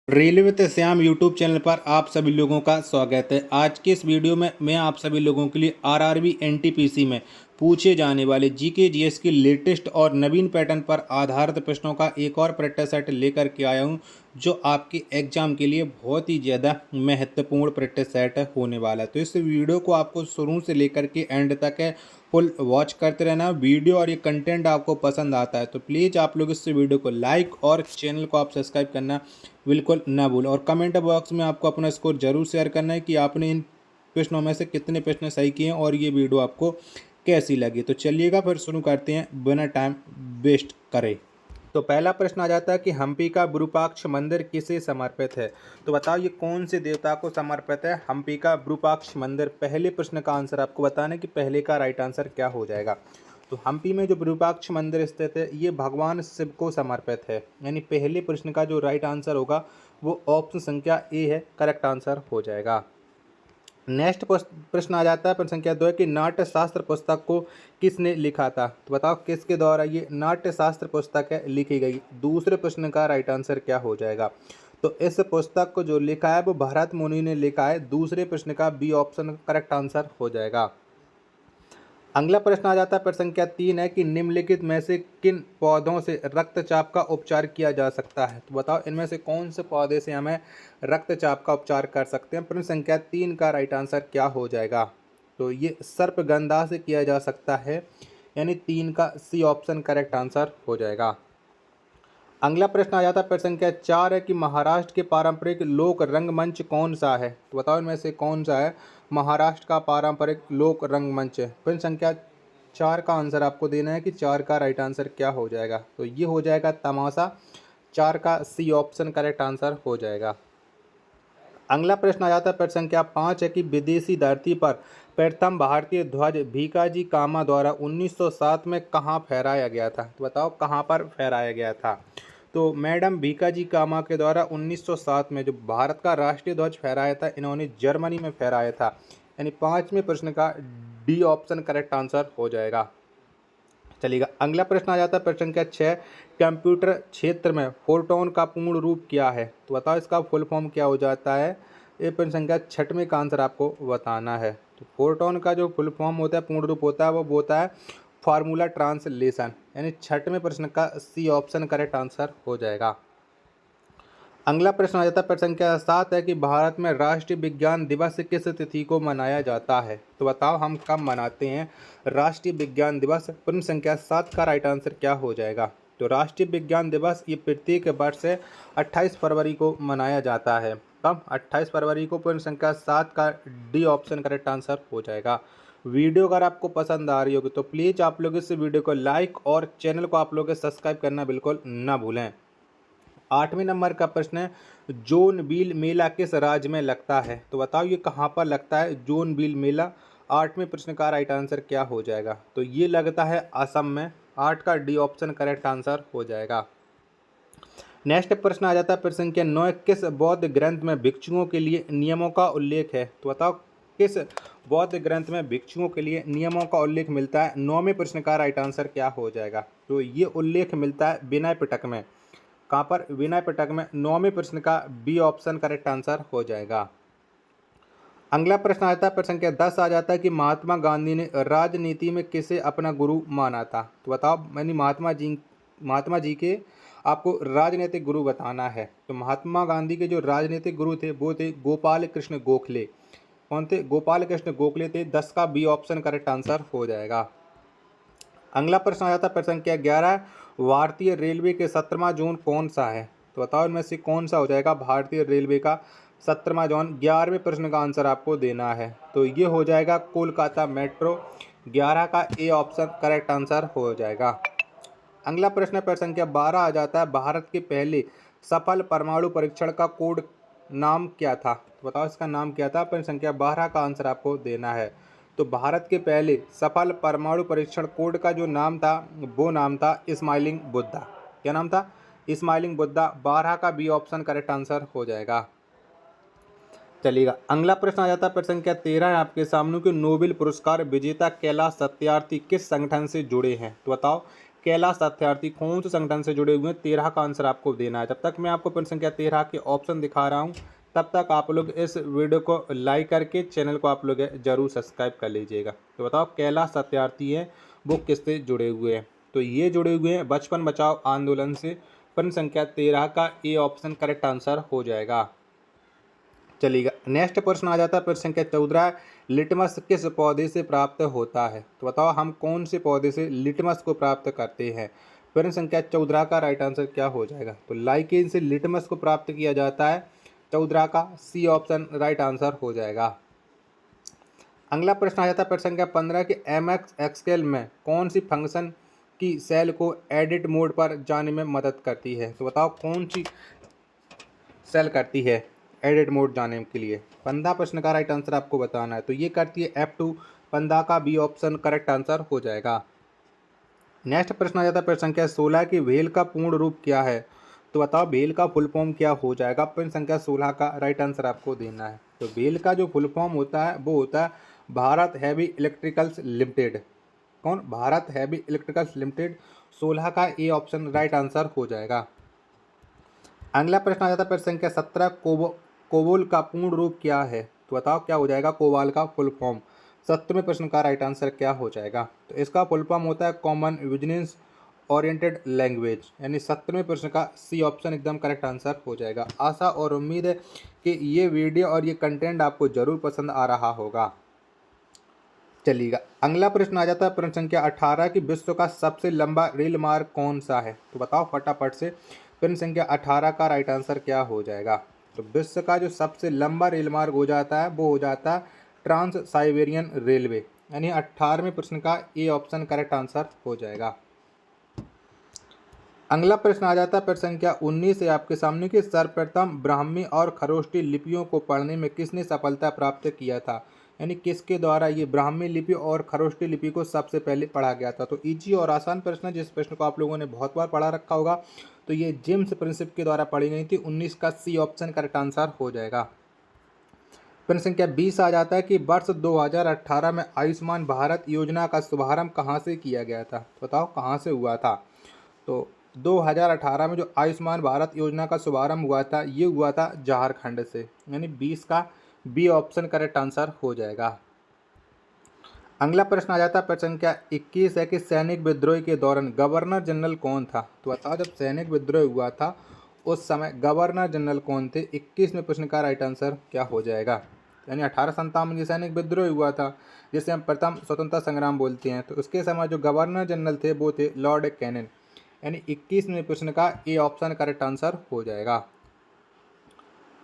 Railway with Shyam YouTube channel पर आप सभी लोगों का स्वागत है। आज के इस वीडियो में मैं आप सभी लोगों के लिए आरआरबी एनटीपीसी में पूछे जाने वाले जीके जीएस की लेटेस्ट और नवीन पैटर्न पर आधारित प्रश्नों का एक और प्रैक्टिस सेट लेकर के आया हूं, जो आपके एग्जाम के लिए बहुत ही ज़्यादा महत्वपूर्ण प्रैक्टिस सेट होने वाला है। तो इस वीडियो को आपको शुरू से लेकर के एंड तक फुल वॉच करते रहना। वीडियो और ये कंटेंट आपको पसंद आता है तो प्लीज़ आप लोग इस वीडियो को लाइक और चैनल को आप सब्सक्राइब करना बिल्कुल ना भूलें। और कमेंट बॉक्स में आपको अपना स्कोर जरूर शेयर करना है कि आपने इन प्रश्नों में से कितने प्रश्न सही किए हैं और ये वीडियो आपको कैसी लगी। तो चलिएगा फिर शुरू करते हैं बिना टाइम वेस्ट करे। तो पहला प्रश्न आ जाता है कि हम्पी का विरूपाक्ष मंदिर किसे समर्पित है। तो बताओ ये कौन से देवता को समर्पित है हम्पी का विरूपाक्ष मंदिर। पहले प्रश्न का आंसर आपको बताना है कि पहले का राइट आंसर क्या हो जाएगा। तो हम्पी में जो विरूपाक्ष मंदिर स्थित है ये भगवान शिव को समर्पित है, यानी पहले प्रश्न का जो राइट आंसर होगा वो ऑप्शन संख्या ए है, करेक्ट आंसर हो जाएगा। नेक्स्ट प्रश्न आ जाता है प्रश्न संख्या 2 कि नाट्य शास्त्र पुस्तक को किसने लिखा था। तो बताओ किसके द्वारा ये नाट्य शास्त्र पुस्तक है लिखी गई। दूसरे प्रश्न का राइट आंसर क्या हो जाएगा। तो इस पुस्तक को जो लिखा है वो भरत मुनि ने लिखा है। दूसरे प्रश्न का बी ऑप्शन करेक्ट आंसर हो जाएगा। अगला प्रश्न आ जाता है प्रश्न संख्या 3 है कि निम्नलिखित में से किन पौधों से रक्तचाप का उपचार किया जा सकता है। तो बताओ इनमें से कौन से पौधे से हमें रक्तचाप का उपचार कर सकते हैं। प्रश्न संख्या 3 का राइट आंसर क्या हो जाएगा। तो ये सर्पगंधा से किया जा सकता है, यानी 3 का सी ऑप्शन करेक्ट आंसर हो जाएगा। अगला प्रश्न आ जाता है प्रश्न संख्या 4 है कि महाराष्ट्र के पारंपरिक लोक रंगमंच कौन सा है। तो बताओ इनमें से कौन सा है महाराष्ट्र का पारंपरिक लोक रंगमंच। प्रश्न संख्या 4 का आंसर आपको देना है कि 4 का राइट आंसर क्या हो जाएगा। तो ये हो जाएगा तमाशा, 4 का सी ऑप्शन करेक्ट आंसर हो जाएगा। अगला प्रश्न आ जाता है प्रश्न संख्या 5 है कि विदेशी धरती पर प्रथम भारतीय ध्वज भीकाजी कामा द्वारा 1907 में कहाँ फहराया गया था। तो बताओ कहाँ पर फहराया गया था। तो मैडम भीकाजी कामा के द्वारा 1907 में जो भारत का राष्ट्रीय ध्वज फहराया था इन्होंने जर्मनी में फहराया था, यानी 5वें प्रश्न का डी ऑप्शन करेक्ट आंसर हो जाएगा। चलिएगा अगला प्रश्न आ जाता है प्रश्न संख्या 6 कंप्यूटर क्षेत्र में फोटोन का पूर्ण रूप क्या है। तो बताओ इसका फुल फॉर्म क्या हो जाता है। ये प्रश्न संख्या 6वें का आंसर आपको बताना है। तो फोटोन का जो फुल फॉर्म होता है पूर्ण रूप होता है वो होता है फार्मूला ट्रांसलेशन, यानी 6वें प्रश्न का सी ऑप्शन करेक्ट आंसर हो जाएगा। अगला प्रश्न आ जाता है प्रश्न संख्या 7 है कि भारत में राष्ट्रीय विज्ञान दिवस किस तिथि को मनाया जाता है। तो बताओ हम कब मनाते हैं राष्ट्रीय विज्ञान दिवस। प्रश्न संख्या 7 का राइट आंसर क्या हो जाएगा। तो राष्ट्रीय विज्ञान दिवस ये प्रत्येक वर्ष से 28 फरवरी को मनाया जाता है। कब 28 फरवरी को। प्रश्न संख्या 7 का डी ऑप्शन करेक्ट आंसर हो जाएगा। वीडियो अगर आपको पसंद आ रही होगी तो प्लीज़ आप लोग इस वीडियो को लाइक और चैनल को आप लोग सब्सक्राइब करना बिल्कुल ना भूलें। 8वें नंबर का प्रश्न है जोनबिल मेला किस राज्य में लगता है। तो बताओ ये कहाँ पर लगता है जोनबिल मेला। 8वें प्रश्न का राइट आंसर क्या हो जाएगा। तो ये लगता है असम में। 8 का डी ऑप्शन करेक्ट आंसर हो जाएगा। नेक्स्ट प्रश्न आ जाता है प्रश्न संख्या 9 किस बौद्ध ग्रंथ में भिक्षुओं के लिए नियमों का उल्लेख है। तो बताओ किस बौद्ध ग्रंथ में भिक्षुओं के लिए नियमों का उल्लेख मिलता है। 9वें प्रश्न का राइट आंसर क्या हो जाएगा। तो ये उल्लेख मिलता है विनय पिटक में। कहाँ पर विनय पिटक में। 9वें प्रश्न का बी ऑप्शन करेक्ट आंसर हो जाएगा। अगला प्रश्न आता है प्रश्न संख्या 10 आ जाता है कि महात्मा गांधी ने राजनीति में किसे अपना गुरु माना था। तो बताओ यानी महात्मा जी के आपको राजनीतिक गुरु बताना है। तो महात्मा गांधी के जो राजनीतिक गुरु थे वो थे गोपाल कृष्ण गोखले। कौन थे। गोपाल कृष्ण गोखले थे। 10 का बी ऑप्शन करेक्ट आंसर हो जाएगा। अगला प्रश्न आ जाता है प्रश्न संख्या 11 भारतीय रेलवे के 17वां जोन कौन सा है। तो बताओ इनमें से कौन सा हो जाएगा भारतीय रेलवे का 17वां जोन। 11वें प्रश्न का आंसर आपको देना है। तो ये हो जाएगा कोलकाता मेट्रो। 11 का ए ऑप्शन करेक्ट आंसर हो जाएगा। अगला प्रश्न प्रश्न संख्या 12 आ जाता है भारत के पहले सफल परमाणु परीक्षण का कोड नाम क्या था। तो बताओ इसका नाम क्या था। प्रश्न संख्या 12 का आंसर आपको देना है। तो भारत के पहले सफल परमाणु परीक्षण कोड का जो नाम था वो नाम था स्माइलिंग बुद्धा। क्या नाम था। स्माइलिंग बुद्धा। 12 का बी ऑप्शन करेक्ट आंसर हो जाएगा। चलिएगा अगला प्रश्न आ जाता है प्रश्न संख्या 13 है आपके सामने कि नोबेल पुरस्कार विजेता कैलाश सत्यार्थी किस संगठन से जुड़े हैं। तो बताओ कैलाश सत्यार्थी कौन से संगठन से जुड़े हुए हैं, 13 का आंसर आपको देना है। जब तक मैं आपको प्रश्न संख्या 13 के ऑप्शन दिखा रहा हूँ तब तक आप लोग इस वीडियो को लाइक करके चैनल को आप लोग जरूर सब्सक्राइब कर लीजिएगा। तो बताओ कैलाश सत्यार्थी है वो किससे जुड़े हुए हैं, तो ये जुड़े हुए हैं बचपन बचाओ आंदोलन से। प्रश्न संख्या 13 का ए ऑप्शन करेक्ट आंसर हो जाएगा। चलिएगा नेक्स्ट प्रश्न आ जाता है प्रश्न संख्या 14, लिटमस किस पौधे से प्राप्त होता है। तो बताओ हम कौन से पौधे से लिटमस को प्राप्त करते हैं। प्रश्न संख्या 14 का राइट आंसर क्या हो जाएगा, तो लाइकेन से लिटमस को प्राप्त किया जाता है। 14 का सी ऑप्शन राइट आंसर हो जाएगा। अगला प्रश्न आ जाता है प्रश्न संख्या 15 कि एमएस एक्सेल में कौन सी फंक्शन की सेल को एडिट मोड पर जाने में मदद करती है। तो बताओ कौन सी सेल करती है एडिट मोड जाने के लिए। 15 प्रश्न का राइट आंसर आपको बताना है, तो ये करती है F2। 15 का बी ऑप्शन करेक्ट आंसर हो जाएगा। नेक्स्ट प्रश्न आ जाता है प्रश्न संख्या 16 की व्हेल का पूर्ण रूप क्या है। तो बताओ व्हेल का फुल फॉर्म क्या हो जाएगा। प्रश्न संख्या 16 का राइट आंसर आपको देना है। तो व्हेल का जो फुल फॉर्म होता है वो होता है भारत हैवी इलेक्ट्रिकल्स लिमिटेड। कौन, भारत हैवी इलेक्ट्रिकल्स लिमिटेड। 16 का ए ऑप्शन राइट आंसर हो जाएगा। अगला प्रश्न आ जाता है प्रश्न संख्या 17 कोबोल का पूर्ण रूप क्या है। तो बताओ क्या हो जाएगा कोबाल का फुल फॉर्म। 17वें प्रश्न का राइट आंसर क्या हो जाएगा, तो इसका फुल फॉर्म होता है कॉमन बिजनेस ओरिएंटेड लैंग्वेज, यानी 17वें प्रश्न का सी ऑप्शन एकदम करेक्ट आंसर हो जाएगा। आशा और उम्मीद है कि ये वीडियो और ये कंटेंट आपको जरूर पसंद आ रहा होगा। चलिएगा अगला प्रश्न आ जाता है प्रश्न संख्या 18 कि विश्व का सबसे लंबा रेल मार्ग कौन सा है। तो बताओ फटाफट से प्रश्न संख्या 18 का राइट आंसर क्या हो जाएगा। तो विश्व का जो सबसे लंबा रेल मार्ग हो जाता है वो हो जाता है ट्रांस साइबेरियन रेलवे, यानी 18वें प्रश्न का ए ऑप्शन करेक्ट आंसर हो जाएगा। अगला प्रश्न आ जाता है प्रश्न संख्या 19 से आपके सामने कि सर्वप्रथम ब्राह्मी और खरोष्टी लिपियों को पढ़ने में किसने सफलता प्राप्त किया था, यानी किसके द्वारा ये ब्राह्मी लिपि और खरोष्टी लिपि को सबसे पहले पढ़ा गया था। तो इजी और आसान प्रश्न है, जिस प्रश्न को आप लोगों ने बहुत बार पढ़ा रखा होगा। तो ये जेम्स प्रिंसिप के द्वारा पढ़ी गई थी। 19 का सी ऑप्शन करेक्ट आंसर हो जाएगा। प्रश्न संख्या 20 आ जाता है कि वर्ष 2018 में आयुष्मान भारत योजना का शुभारंभ कहाँ से किया गया था। बताओ कहाँ से हुआ था। तो 2018 में जो आयुष्मान भारत योजना का शुभारंभ हुआ था ये हुआ था झारखंड से, यानी 20 का बी ऑप्शन करेक्ट आंसर हो जाएगा। अगला प्रश्न आ जाता है प्रश्न संख्या 21 है कि सैनिक विद्रोह के दौरान गवर्नर जनरल कौन था। तो बताओ जब सैनिक विद्रोह हुआ था उस समय गवर्नर जनरल कौन थे। 21वें प्रश्न का राइट आंसर क्या हो जाएगा, यानी 1857 में सैनिक विद्रोह हुआ था जिसे हम प्रथम स्वतंत्रता संग्राम बोलते हैं। तो उसके समय जो गवर्नर जनरल थे वो थे लॉर्ड कैनिंग, यानी 21वें प्रश्न का ए ऑप्शन करेक्ट आंसर हो जाएगा।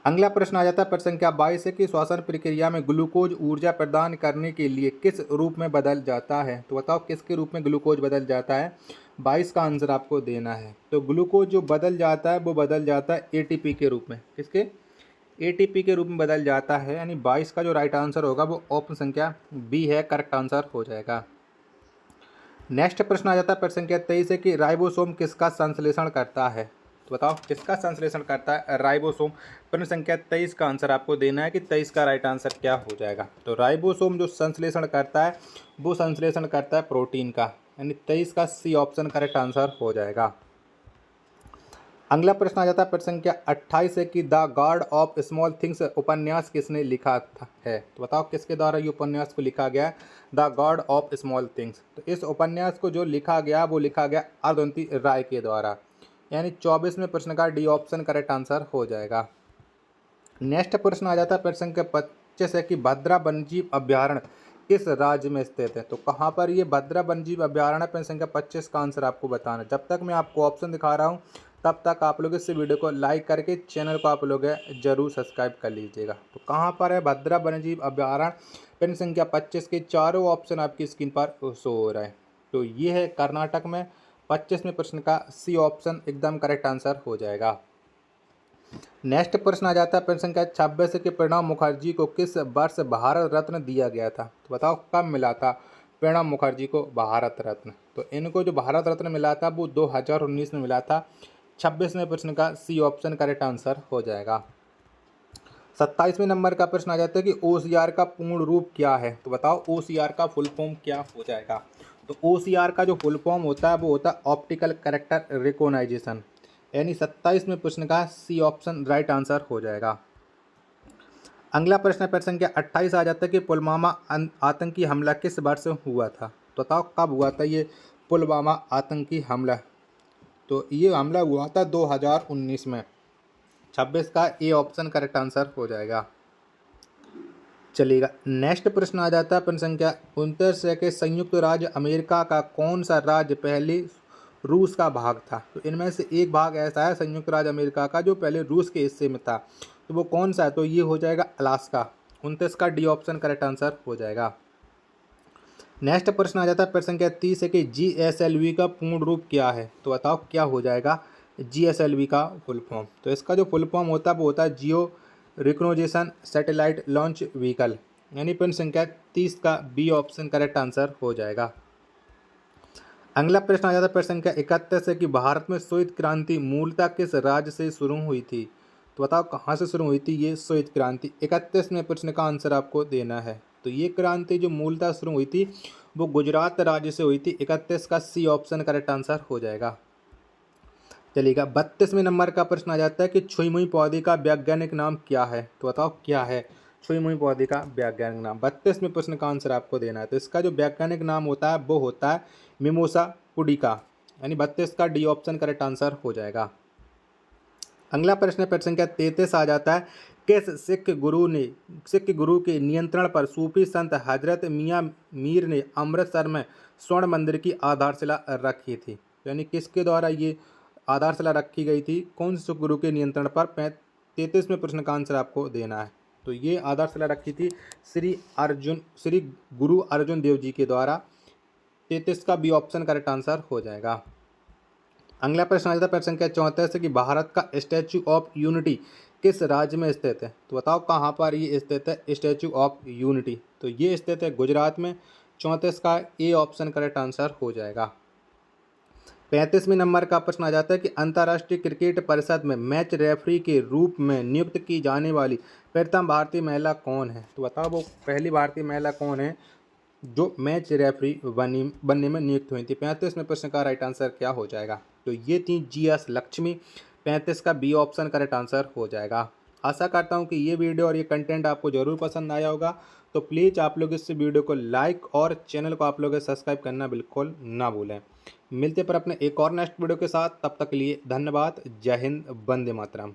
अगला प्रश्न आ जाता है प्रश्न संख्या 22 है कि श्वसन प्रक्रिया में ग्लूकोज ऊर्जा प्रदान करने के लिए किस रूप में बदल जाता है। तो बताओ किसके रूप में ग्लूकोज बदल जाता है। 22 का आंसर आपको देना है। तो ग्लूकोज जो बदल जाता है वो बदल जाता है एटीपी के रूप में। किसके, एटीपी के रूप में बदल जाता है, यानी 22 का जो राइट आंसर होगा वो ऑप्शन संख्या बी है, करेक्ट आंसर हो जाएगा। नेक्स्ट प्रश्न आ जाता है प्रश्न संख्या 23 है कि राइबोसोम किसका संश्लेषण करता है। तो बताओ किसका संश्लेषण करता है राइबोसोम। प्रश्न संख्या 23 का आंसर आपको देना है कि 23 का राइट आंसर क्या हो जाएगा। तो राइबोसोम जो संश्लेषण करता है वो संश्लेषण करता है प्रोटीन का, यानी 23 का सी ऑप्शन करेक्ट आंसर हो जाएगा। अगला प्रश्न आ जाता है प्रश्न संख्या 28 है कि the God of small things उपन्यास किसने लिखा है। तो बताओ किसके द्वारा ये उपन्यास को लिखा गया, the God of small things. तो इस उपन्यास को जो लिखा गया वो लिखा गया अरुंधति राय के द्वारा, यानी 24वें प्रश्न का डी ऑप्शन करेक्ट आंसर हो जाएगा। नेक्स्ट प्रश्न आ जाता है प्रश्न संख्या 25 है कि भद्रा वन्यजीव अभ्यारण्य किस राज्य में स्थित है। तो कहाँ पर ये भद्रा वन्यजीव अभ्यारण्य, प्रश्न संख्या 25 का आंसर आपको बताना। जब तक मैं आपको ऑप्शन दिखा रहा हूँ तब तक आप लोग इस वीडियो को लाइक करके चैनल को आप लोग जरूर सब्सक्राइब कर लीजिएगा। तो कहाँ पर है भद्रा वन्यजीव अभ्यारण्य, प्रश्न संख्या 25 के चारों ऑप्शन आपकी स्क्रीन पर शो हो रहा है। तो ये है कर्नाटक में। 25वें प्रश्न का सी ऑप्शन एकदम करेक्ट आंसर हो जाएगा। नेक्स्ट प्रश्न आ जाता है प्रश्न संख्या 26 के प्रणब मुखर्जी को किस वर्ष भारत रत्न दिया गया था। तो बताओ कब मिला था प्रणब मुखर्जी को भारत रत्न। तो इनको जो भारत रत्न मिला था वो 2019 में मिला था। 26वें प्रश्न का सी ऑप्शन करेक्ट आंसर हो जाएगा। 27वें नंबर का प्रश्न आ जाता है कि ओसीआर का पूर्ण रूप क्या है। तो बताओ ओसीआर का फुल फॉर्म क्या हो जाएगा। तो OCR का जो फुल फॉर्म होता है वो होता है ऑप्टिकल कैरेक्टर रिकॉग्नाइजेशन, यानी 27 में प्रश्न का सी ऑप्शन राइट आंसर हो जाएगा। अगला प्रश्न प्रश्न संख्या 28 आ जाता है कि पुलवामा आतंकी हमला किस वर्ष हुआ था। तो बताओ कब हुआ था ये पुलवामा आतंकी हमला। तो ये हमला हुआ था 2019 में। 26 का ए ऑप्शन करेक्ट आंसर हो जाएगा। चलिएगा, नेक्स्ट प्रश्न आ जाता है प्रश्न संख्या 29 के संयुक्त राज्य अमेरिका का कौन सा राज्य पहले रूस का भाग था। तो इनमें से एक भाग ऐसा है संयुक्त राज्य अमेरिका का जो पहले रूस के हिस्से में था, तो वो कौन सा है। तो ये हो जाएगा अलास्का। 29 का डी ऑप्शन करेक्ट आंसर हो जाएगा। नेक्स्ट प्रश्न आ जाता है प्रश्न संख्या 30 है कि GSLV का पूर्ण रूप क्या है। तो बताओ क्या हो जाएगा GSLV का फुल फॉर्म। तो इसका जो फुल फॉर्म होता है वो होता है जियो रिकग्निशन सैटेलाइट लॉन्च व्हीकल, यानी प्रश्न संख्या 30 का बी ऑप्शन करेक्ट आंसर हो जाएगा। अगला प्रश्न आ जाता है प्रश्न संख्या 31 है कि भारत में श्वेत क्रांति मूलतः किस राज्य से शुरू हुई थी। तो बताओ कहाँ से शुरू हुई थी ये श्वेत क्रांति। 31 में प्रश्न का आंसर आपको देना है। तो ये क्रांति जो मूलतः शुरू हुई थी वो गुजरात राज्य से हुई थी। 31 का सी ऑप्शन करेक्ट आंसर हो जाएगा। चलिएगा, 32वें नंबर का प्रश्न आ जाता है कि छुई मुई पौधे का वैज्ञानिक नाम क्या है। तो बताओ क्या है छुई मुई पौधे का वैज्ञानिक नाम। 32 में प्रश्न का आंसर आपको देना है। तो इसका जो वैज्ञानिक नाम होता है वो होता है मिमोसा पुडिका, यानी 32 का डी ऑप्शन करेक्ट आंसर हो जाएगा। अगला प्रश्न संख्या 33 आ जाता है किस सिख गुरु के नियंत्रण पर सूफी संत हजरत मियाँ मीर ने अमृतसर में स्वर्ण मंदिर की आधारशिला रखी थी। यानी किसके द्वारा ये आधारशिला रखी गई थी, कौन से सिख गुरु के नियंत्रण पर। 33 में प्रश्न का आंसर आपको देना है। तो ये आधारशिला रखी थी श्री गुरु अर्जुन देव जी के द्वारा। 33 का बी ऑप्शन करेक्ट आंसर हो जाएगा। अगला प्रश्न आ जाता है प्रश्न संख्या 34 है कि भारत का स्टैचू ऑफ यूनिटी किस राज्य में स्थित है। तो बताओ कहाँ पर ये स्थित है स्टैचू ऑफ यूनिटी। तो ये स्थित है गुजरात में। 34 का ए ऑप्शन करेक्ट आंसर हो जाएगा। 35वें नंबर का प्रश्न आ जाता है कि अंतर्राष्ट्रीय क्रिकेट परिषद में मैच रेफरी के रूप में नियुक्त की जाने वाली प्रथम भारतीय महिला कौन है। तो बताओ वो पहली भारतीय महिला कौन है जो मैच रेफरी बनने में नियुक्त हुई थी। 35 में प्रश्न का राइट आंसर क्या हो जाएगा। तो ये थी GS लक्ष्मी। 35 का बी ऑप्शन करेक्ट आंसर हो जाएगा। आशा करता हूँ कि ये वीडियो और ये कंटेंट आपको ज़रूर पसंद आया होगा। तो प्लीज़ आप लोग इस वीडियो को लाइक और चैनल को आप लोग सब्सक्राइब करना बिल्कुल ना भूलें। मिलते पर अपने एक और नेक्स्ट वीडियो के साथ, तब तक के लिए धन्यवाद। जय हिंद, वंदे मातरम।